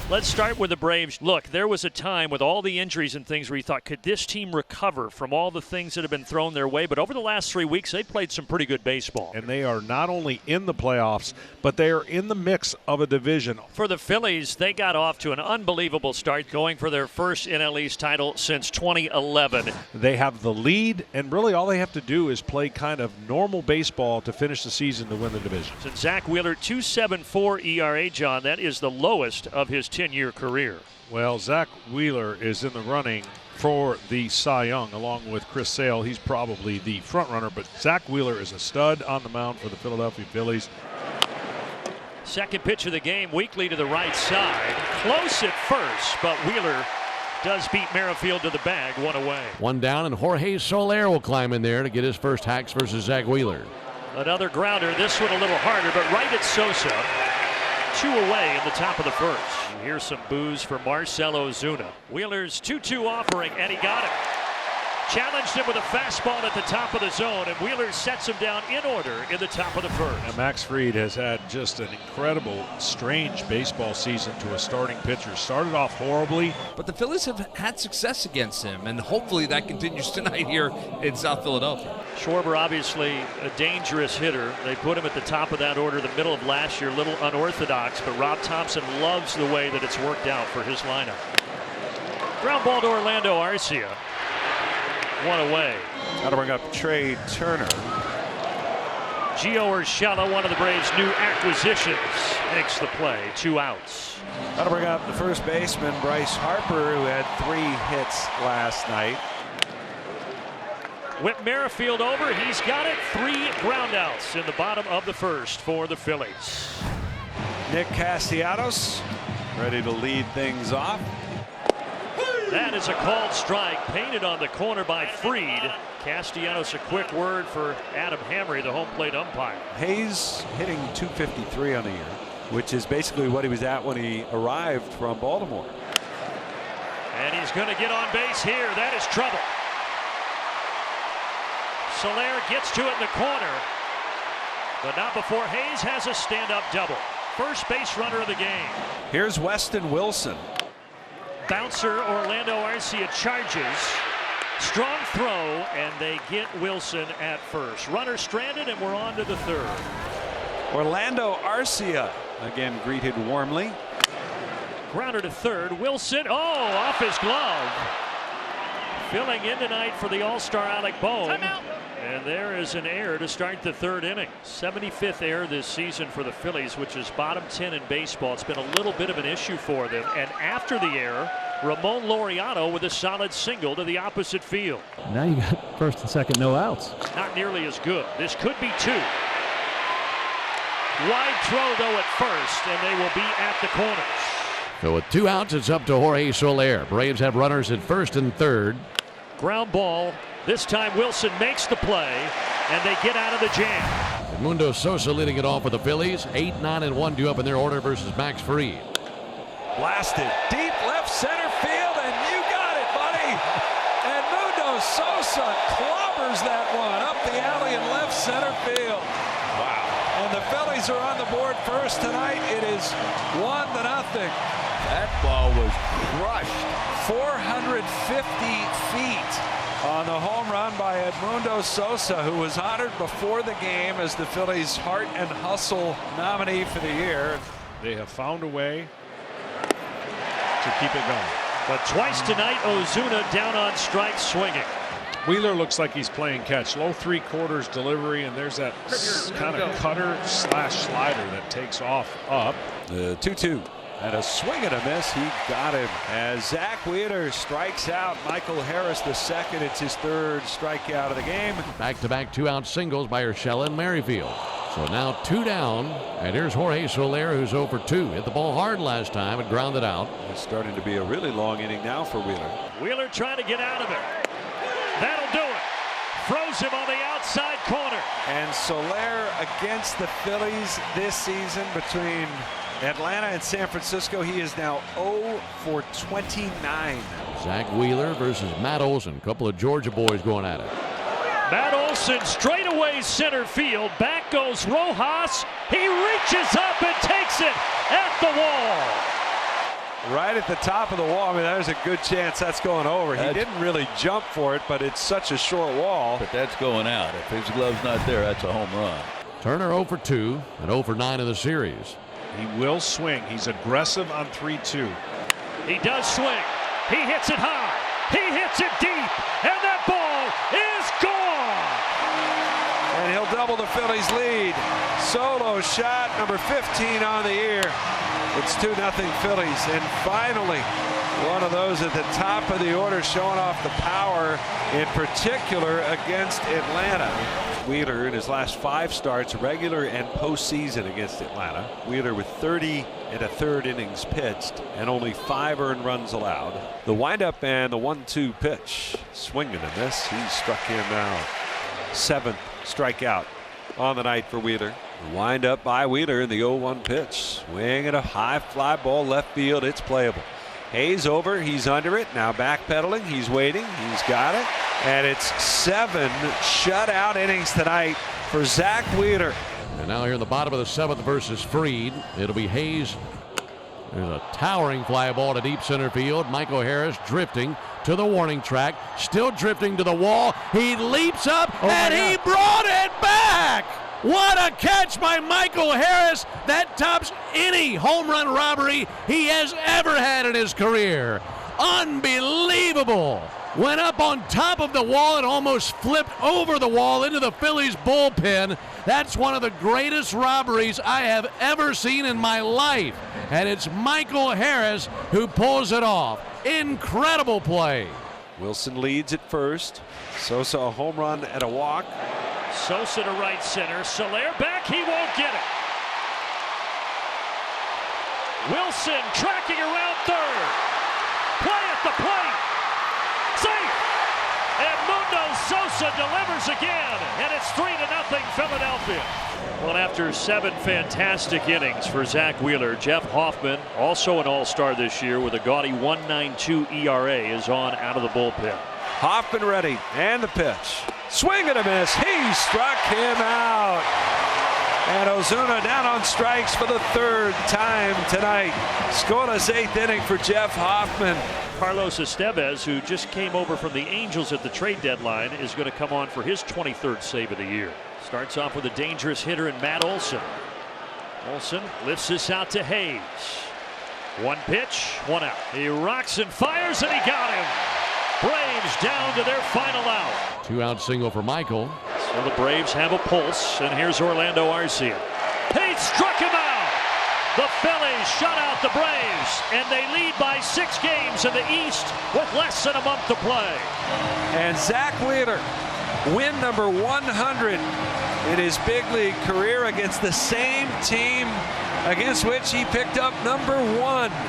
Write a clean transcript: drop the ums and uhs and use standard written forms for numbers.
Let's start with the Braves. Look, there was a time with all the injuries and things where you thought, could this team recover from all the things that have been thrown their way? But over the last 3 weeks, they played some pretty good baseball. And they are not only in the playoffs, but they are in the mix of a division. For the Phillies, they got off to an unbelievable start, going for their first NL East title since 2011. They have the lead, and really all they have to do is play kind of normal baseball to finish the season to win the division. And Zach Wheeler, 2.74 ERA, John. That is the lowest of his 10-year career. Well, Zach Wheeler is in the running for the Cy Young along with Chris Sale. He's probably the front runner, but Zach Wheeler is a stud on the mound for the Philadelphia Phillies. Second pitch of the game, weakly to the right side. Close at first, but Wheeler does beat Merrifield to the bag, one away. One down, and Jorge Soler will climb in there to get his first hacks versus Zach Wheeler. Another grounder, this one a little harder, but right at Sosa. 2 away in the top of the first. You hear some boos for Marcell Ozuna. Wheeler's 2-2 offering, and he got him. Challenged him with a fastball at the top of the zone, and Wheeler sets him down in order in the top of the first. And Max Fried has had just an incredible, strange baseball season to a starting pitcher. Started off horribly. But the Phillies have had success against him, and hopefully that continues tonight here in South Philadelphia. Schwarber, obviously a dangerous hitter. They put him at the top of that order the middle of last year, a little unorthodox, but Rob Thompson loves the way that it's worked out for his lineup. Ground ball to Orlando Arcia. 1 away. Got to bring up Trey Turner. Gio Urshela, one of the Braves' new acquisitions, makes the play. 2 outs. Got to bring up the first baseman, Bryce Harper, who had 3 hits last night. Whip Merrifield over. He's got it. 3 groundouts in the bottom of the first for the Phillies. Nick Castellanos ready to lead things off. That is a called strike, painted on the corner by Fried. Castellanos, a quick word for Adam Hamry, the home plate umpire. Hayes hitting .253 on the year, which is basically what he was at when he arrived from Baltimore. And he's going to get on base here. That is trouble. Soler gets to it in the corner, but not before Hayes has a stand-up double. First base runner of the game. Here's Weston Wilson. Bouncer Orlando Arcia charges. Strong throw, and they get Wilson at first. Runner stranded, and we're on to the third. Orlando Arcia again greeted warmly. Grounder to third. Wilson, off his glove. Filling in tonight for the All-Star Alec Bohm. Timeout. And there is an error to start the third inning. 75th error this season for the Phillies, which is bottom 10 in baseball. It's been a little bit of an issue for them. And after the error, Ramon Laureano with a solid single to the opposite field. Now you got first and second, no outs. Not nearly as good. This could be 2. Wide throw, though, at first, and they will be at the corners. So with 2 outs, it's up to Jorge Soler. Braves have runners at first and third. Ground ball. This time Wilson makes the play, and they get out of the jam. Edmundo Sosa leading it off for the Phillies. 8, 9, and 1 due up in their order versus Max Fried. Blasted deep left center field, and you got it, buddy. Edmundo Sosa clobbers that one up the alley in left center field. Wow. And the Phillies are on the board first tonight. It is 1-0. That ball was crushed 450 feet on the home run by Edmundo Sosa, who was honored before the game as the Phillies' Heart and Hustle nominee for the year. They have found a way to keep it going. But twice tonight, Ozuna down on strikes swinging. Wheeler looks like he's playing catch. Low 3/4 delivery, and there's that kind of cutter slash slider that takes off up. The 2-2. And a swing and a miss. He got him as Zach Wheeler strikes out Michael Harris the second. It's his 3rd strikeout of the game. Back-to-back 2-out singles by Urshela and Merrifield. So now 2 down, and here's Jorge Soler, who's 0 for 2. Hit the ball hard last time and grounded out. It's starting to be a really long inning now for Wheeler. Wheeler trying to get out of it. That'll do it. Froze him on the outside corner. And Soler against the Phillies this season between Atlanta and San Francisco. He is now 0 for 29. Zach Wheeler versus Matt Olson. A couple of Georgia boys going at it. Matt Olson straightaway center field. Back goes Rojas. He reaches up and takes it at the wall. right at the top of the wall. I mean, there's a good chance that's going over. He didn't really jump for it, but it's such a short wall. But that's going out. If his glove's not there, that's a home run. Turner 0 for 2 and 0 for 9 in the series. He will swing. He's aggressive on 3-2. He does swing. He hits it high. He hits it deep. And that ball is gone. And he'll double the Phillies lead. Solo shot, number 15 on the year. It's 2-0 Phillies. And finally, one of those at the top of the order showing off the power, in particular against Atlanta. Wheeler in his last 5 starts, regular and postseason against Atlanta. Wheeler with 30 1/3 innings pitched and only 5 earned runs allowed. The windup and the 1-2 pitch. Swinging and miss. He struck him out. 7th strikeout on the night for Wheeler. The windup by Wheeler in the 0-1 pitch. Swing at a high fly ball left field. It's playable. Hayes over. He's under it. Now backpedaling. He's waiting. He's got it. And it's 7 shutout innings tonight for Zack Wheeler. And now here in the bottom of the 7th versus Fried, it'll be Hayes. There's a towering fly ball to deep center field. Michael Harris drifting to the warning track, still drifting to the wall. He leaps up and he brought it back. What a catch by Michael Harris. That tops any home run robbery he has ever had in his career. Unbelievable. Went up on top of the wall and almost flipped over the wall into the Phillies bullpen. That's one of the greatest robberies I have ever seen in my life. And it's Michael Harris who pulls it off. Incredible play. Wilson leads at first. Sosa a home run and a walk. Sosa to right center. Soler back. He won't get it. Wilson tracking around third. Play at the plate. Safe. And Mundo Sosa delivers again. And it's 3-0 Philadelphia. Well, after 7 fantastic innings for Zack Wheeler, Jeff Hoffman, also an all-star this year with a gaudy 1.92 ERA, is on out of the bullpen. Hoffman ready, and the pitch. Swing and a miss. He struck him out. And Ozuna down on strikes for the 3rd time tonight. Scoreless 8th inning for Jeff Hoffman. Carlos Estevez, who just came over from the Angels at the trade deadline, is going to come on for his 23rd save of the year. Starts off with a dangerous hitter in Matt Olson. Olson lifts this out to Hayes. 1 pitch, 1 out. He rocks and fires, and he got him. Braves down to their final out. 2-out single for Michael. So the Braves have a pulse, and here's Orlando Arcia. He struck him out. The Phillies shut out the Braves, and they lead by 6 games in the East with less than a month to play. And Zack Wheeler, win number 100 in his big league career against the same team against which he picked up number 1.